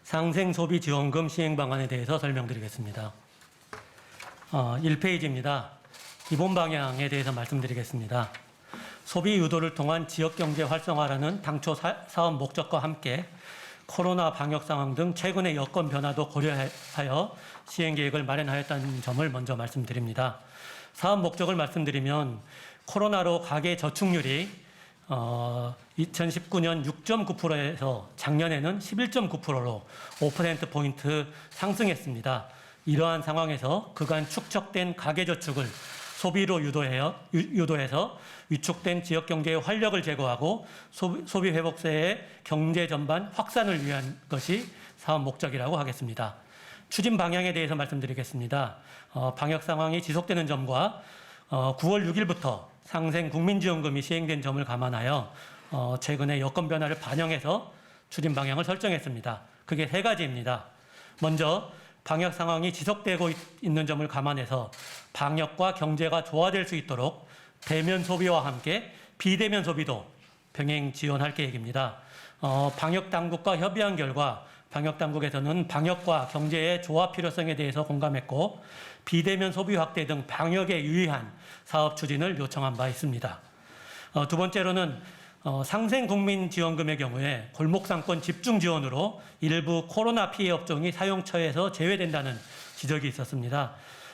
상생소비지원금 시행 방안에 대해서 설명드리겠습니다. 1페이지입니다. 기본 방향에 대해서 말씀드리겠습니다. 소비 유도를 통한 지역경제 활성화라는 당초 사업 목적과 함께 코로나 방역 상황 등 최근의 여건 변화도 고려하여 시행 계획을 마련하였다는 점을 먼저 말씀드립니다. 사업 목적을 말씀드리면 코로나로 가계 저축률이 2019년 6.9%에서 작년에는 11.9%로 5%포인트 상승했습니다. 이러한 상황에서 그간 축적된 가계저축을 소비로 유도해서 위축된 지역경제의 활력을 제고하고 소비회복세의 경제 전반 확산을 위한 것이 사업 목적이라고 하겠습니다. 추진 방향에 대해서 말씀드리겠습니다. 방역 상황이 지속되는 점과 9월 6일부터 상생 국민지원금이 시행된 점을 감안하여 최근의 여건 변화를 반영해서 추진 방향을 설정했습니다. 그게 세 가지입니다. 먼저 방역 상황이 지속되고 있는 점을 감안해서 방역과 경제가 조화될 수 있도록 대면 소비와 함께 비대면 소비도 병행 지원할 계획입니다. 방역 당국과 협의한 결과 방역 당국에서는 방역과 경제의 조화 필요성에 대해서 공감했고 비대면 소비 확대 등 방역에 유의한 사업 추진을 요청한 바 있습니다. 두 번째로는 상생국민지원금의 경우에 골목상권 집중 지원으로 일부 코로나 피해 업종이 사용처에서 제외된다는 지적이 있었습니다.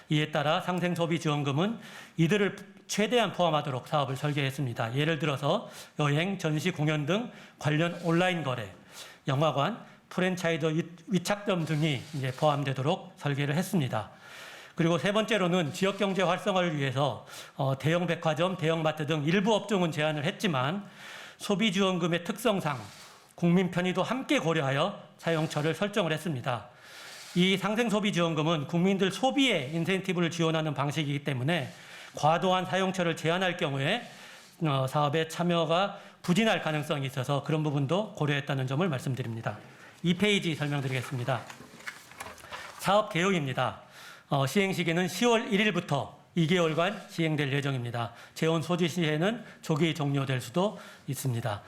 이에 따라 상생소비지원금은 이들을 최대한 포함하도록 사업을 설계했습니다. 예를 들어서 여행, 전시, 공연 등 관련 온라인 거래, 영화관, 프랜차이즈 위탁점 등이 이제 포함되도록 설계를 했습니다. 그리고 세 번째로는 지역경제 활성화를 위해서 대형 백화점, 대형마트 등 일부 업종은 제한을 했지만 소비지원금의 특성상 국민 편의도 함께 고려하여 사용처를 설정을 했습니다. 이 상생소비지원금은 국민들 소비에 인센티브를 지원하는 방식이기 때문에 과도한 사용처를 제한할 경우에 사업에 참여가 부진할 가능성이 있어서 그런 부분도 고려했다는 점을 말씀드립니다. 2페이지 설명드리겠습니다. 사업 개요입니다. 시행 시기는 10월 1일부터 2개월간 시행될 예정입니다. 재원 소지 시에는 조기 종료될 수도 있습니다.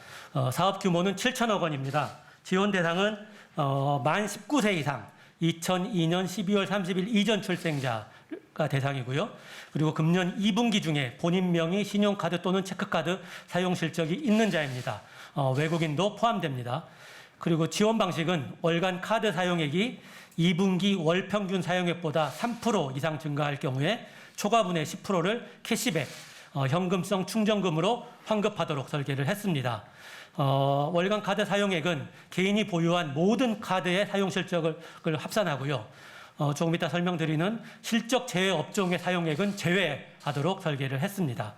사업 규모는 7천억 원입니다. 지원 대상은 만 19세 이상 2002년 12월 30일 이전 출생자가 대상이고요. 그리고 금년 2분기 중에 본인 명의 신용카드 또는 체크카드 사용 실적이 있는 자입니다. 외국인도 포함됩니다. 그리고 지원 방식은 월간 카드 사용액이 2분기 월 평균 사용액보다 3% 이상 증가할 경우에 초과분의 10%를 캐시백, 현금성 충전금으로 환급하도록 설계를 했습니다. 월간 카드 사용액은 개인이 보유한 모든 카드의 사용 실적을 합산하고요. 조금 이따 설명드리는 실적 제외 업종의 사용액은 제외하도록 설계를 했습니다.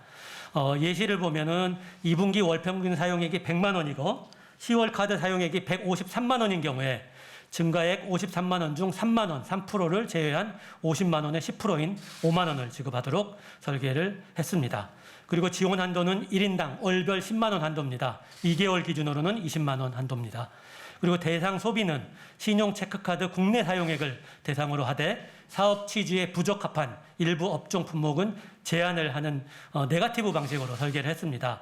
예시를 보면은 2분기 월 평균 사용액이 100만 원이고 10월 카드 사용액이 153만 원인 경우에 증가액 53만 원 중 3만 원, 3%를 제외한 50만 원의 10%인 5만 원을 지급하도록 설계를 했습니다. 그리고 지원 한도는 1인당 월별 10만 원 한도입니다. 2개월 기준으로는 20만 원 한도입니다. 그리고 대상 소비는 신용 체크카드 국내 사용액을 대상으로 하되 사업 취지에 부적합한 일부 업종 품목은 제한을 하는 네거티브 방식으로 설계를 했습니다.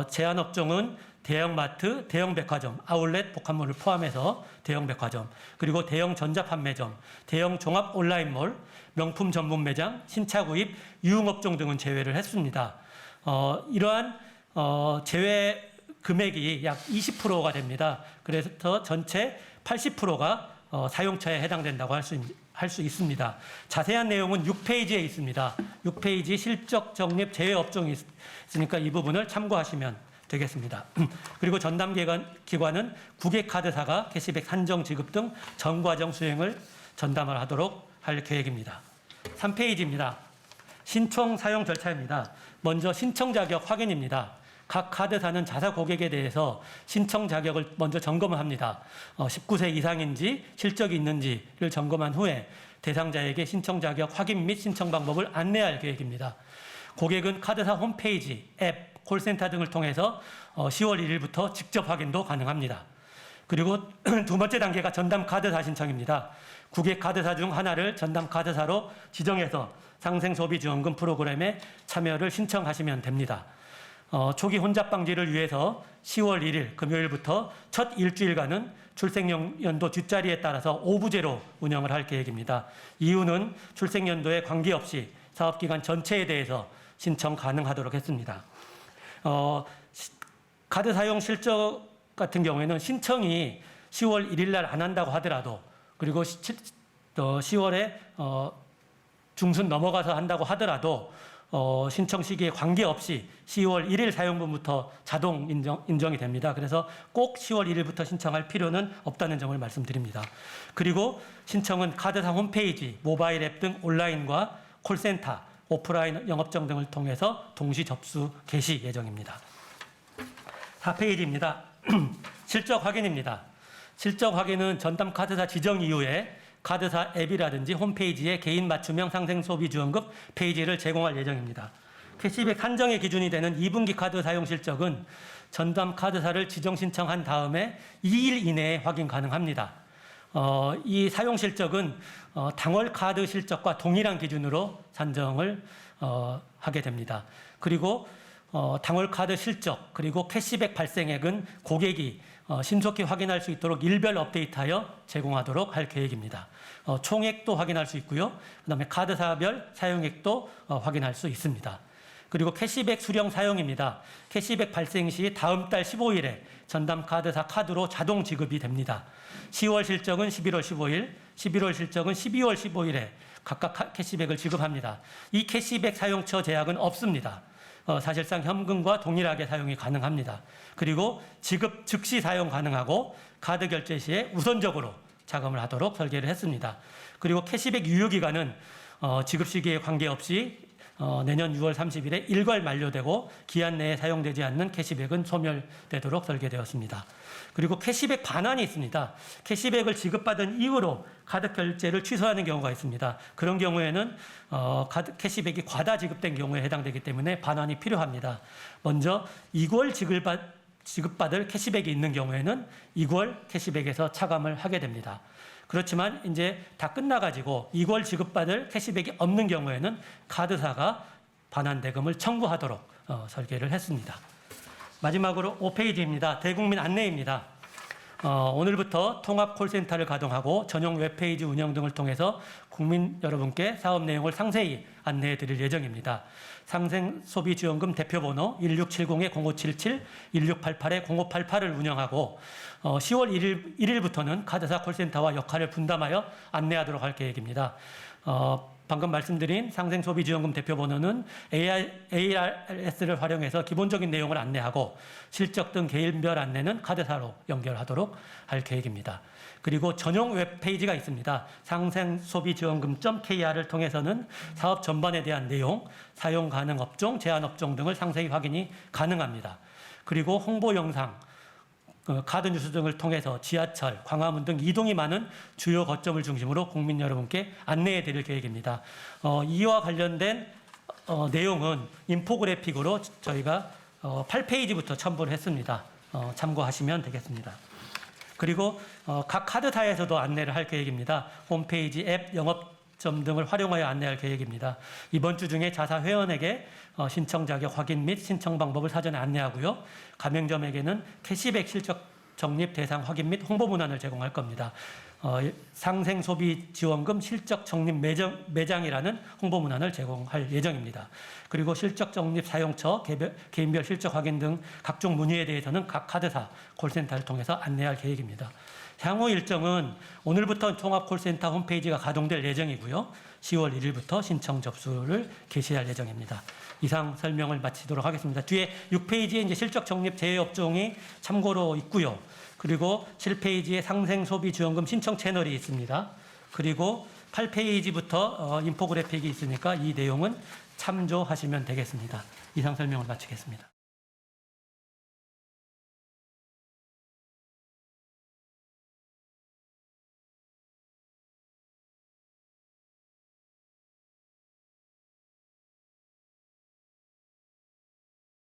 제한 업종은 대형마트, 대형백화점, 아울렛 복합몰을 포함해서 대형백화점, 그리고 대형 전자판매점, 대형 종합 온라인몰, 명품 전문 매장, 신차 구입, 유흥업종 등은 제외를 했습니다. 이러한 제외 금액이 약 20%가 됩니다. 그래서 전체 80%가 사용처에 해당된다고 할 수 있습니다. 자세한 내용은 6페이지에 있습니다. 6페이지 실적 적립 제외 업종이 있으니까 이 부분을 참고하시면 되겠습니다. 그리고 전담 기관은 국외카드사가 캐시백 산정 지급 등 전 과정 수행을 전담을 하도록 할 계획입니다. 3페이지입니다. 신청 사용 절차입니다. 먼저 신청 자격 확인입니다. 각 카드사는 자사 고객에 대해서 신청 자격을 먼저 점검을 합니다. 19세 이상인지 실적이 있는지를 점검한 후에 대상자에게 신청 자격 확인 및 신청 방법을 안내할 계획입니다. 고객은 카드사 홈페이지, 앱, 콜센터 등을 통해서 10월 1일부터 직접 확인도 가능합니다. 그리고 두 번째 단계가 전담 카드사 신청입니다. 국외 카드사 중 하나를 전담 카드사로 지정해서 상생소비지원금 프로그램에 참여를 신청하시면 됩니다. 초기 혼잡 방지를 위해서 10월 1일 금요일부터 첫 일주일간은 출생연도 뒷자리에 따라서 오부제로 운영을 할 계획입니다. 이유는 출생연도에 관계없이 사업기간 전체에 대해서 신청 가능하도록 했습니다. 카드 사용 실적 같은 경우에는 신청이 10월 1일 날 안 한다고 하더라도, 그리고 10월에 중순 넘어가서 한다고 하더라도 신청 시기에 관계없이 10월 1일 사용분부터 자동 인정이 됩니다. 그래서 꼭 10월 1일부터 신청할 필요는 없다는 점을 말씀드립니다. 그리고 신청은 카드사 홈페이지, 모바일 앱 등 온라인과 콜센터, 오프라인 영업장 등을 통해서 동시 접수 개시 예정입니다. 4페이지입니다. 실적 확인입니다. 실적 확인은 전담 카드사 지정 이후에 카드사 앱이라든지 홈페이지에 개인 맞춤형 상생소비지원금 페이지를 제공할 예정입니다. 캐시백 산정의 기준이 되는 2분기 카드 사용 실적은 전담 카드사를 지정 신청한 다음에 2일 이내에 확인 가능합니다. 이 사용 실적은 당월 카드 실적과 동일한 기준으로 산정을 하게 됩니다. 그리고 당월 카드 실적 그리고 캐시백 발생액은 고객이 신속히 확인할 수 있도록 일별 업데이트하여 제공하도록 할 계획입니다. 총액도 확인할 수 있고요. 그다음에 카드사별 사용액도 확인할 수 있습니다. 그리고 캐시백 수령 사용입니다. 캐시백 발생 시 다음 달 15일에 전담 카드사 카드로 자동 지급이 됩니다. 10월 실적은 11월 15일, 11월 실적은 12월 15일에 각각 캐시백을 지급합니다. 이 캐시백 사용처 제약은 없습니다. 사실상 현금과 동일하게 사용이 가능합니다. 그리고 지급 즉시 사용 가능하고 카드 결제 시에 우선적으로 자금을 하도록 설계를 했습니다. 그리고 캐시백 유효기간은 지급 시기에 관계없이 내년 6월 30일에 일괄 만료되고 기한 내에 사용되지 않는 캐시백은 소멸되도록 설계되었습니다. 그리고 캐시백 반환이 있습니다. 캐시백을 지급받은 이후로 카드 결제를 취소하는 경우가 있습니다. 그런 경우에는 캐시백이 과다 지급된 경우에 해당되기 때문에 반환이 필요합니다. 먼저 2개월 지급받을 캐시백이 있는 경우에는 2개월 캐시백에서 차감을 하게 됩니다. 그렇지만 이제 다 끝나가지고 2개월 지급받을 캐시백이 없는 경우에는 카드사가 반환 대금을 청구하도록 설계를 했습니다. 마지막으로 5페이지입니다. 대국민 안내입니다. 오늘부터 통합 콜센터를 가동하고 전용 웹페이지 운영 등을 통해서 국민 여러분께 사업 내용을 상세히 안내해 드릴 예정입니다. 상생소비지원금 대표번호 1670-0577, 1688-0588을 운영하고 10월 1일부터는 카드사 콜센터와 역할을 분담하여 안내하도록 할 계획입니다. 방금 말씀드린 상생소비지원금 대표번호는 ARS를 활용해서 기본적인 내용을 안내하고 실적 등 개인별 안내는 카드사로 연결하도록 할 계획입니다. 그리고 전용 웹페이지가 있습니다. 상생소비지원금.kr을 통해서는 사업 전반에 대한 내용, 사용 가능 업종, 제한 업종 등을 상세히 확인이 가능합니다. 그리고 홍보 영상, 카드 뉴스 등을 통해서 지하철, 광화문 등 이동이 많은 주요 거점을 중심으로 국민 여러분께 안내해 드릴 계획입니다. 이와 관련된 내용은 인포그래픽으로 저희가 8페이지부터 첨부를 했습니다. 참고하시면 되겠습니다. 그리고 각 카드사에서도 안내를 할 계획입니다. 홈페이지, 앱, 영업점 등을 활용하여 안내할 계획입니다. 이번 주 중에 자사 회원에게 신청 자격 확인 및 신청 방법을 사전에 안내하고요. 가맹점에게는 캐시백 실적 적립 대상 확인 및 홍보 문안을 제공할 겁니다. 상생소비지원금 실적 적립 매장이라는 홍보 문안을 제공할 예정입니다. 그리고 실적 적립 사용처, 개인별 실적 확인 등 각종 문의에 대해서는 각 카드사 콜센터를 통해서 안내할 계획입니다. 향후 일정은 오늘부터 통합콜센터 홈페이지가 가동될 예정이고요. 10월 1일부터 신청 접수를 개시할 예정입니다. 이상 설명을 마치도록 하겠습니다. 뒤에 6페이지에 이제 실적 적립 제외업종이 참고로 있고요. 그리고 7페이지에 상생소비지원금 신청 채널이 있습니다. 그리고 8페이지부터 인포그래픽이 있으니까 이 내용은 참조하시면 되겠습니다. 이상 설명을 마치겠습니다.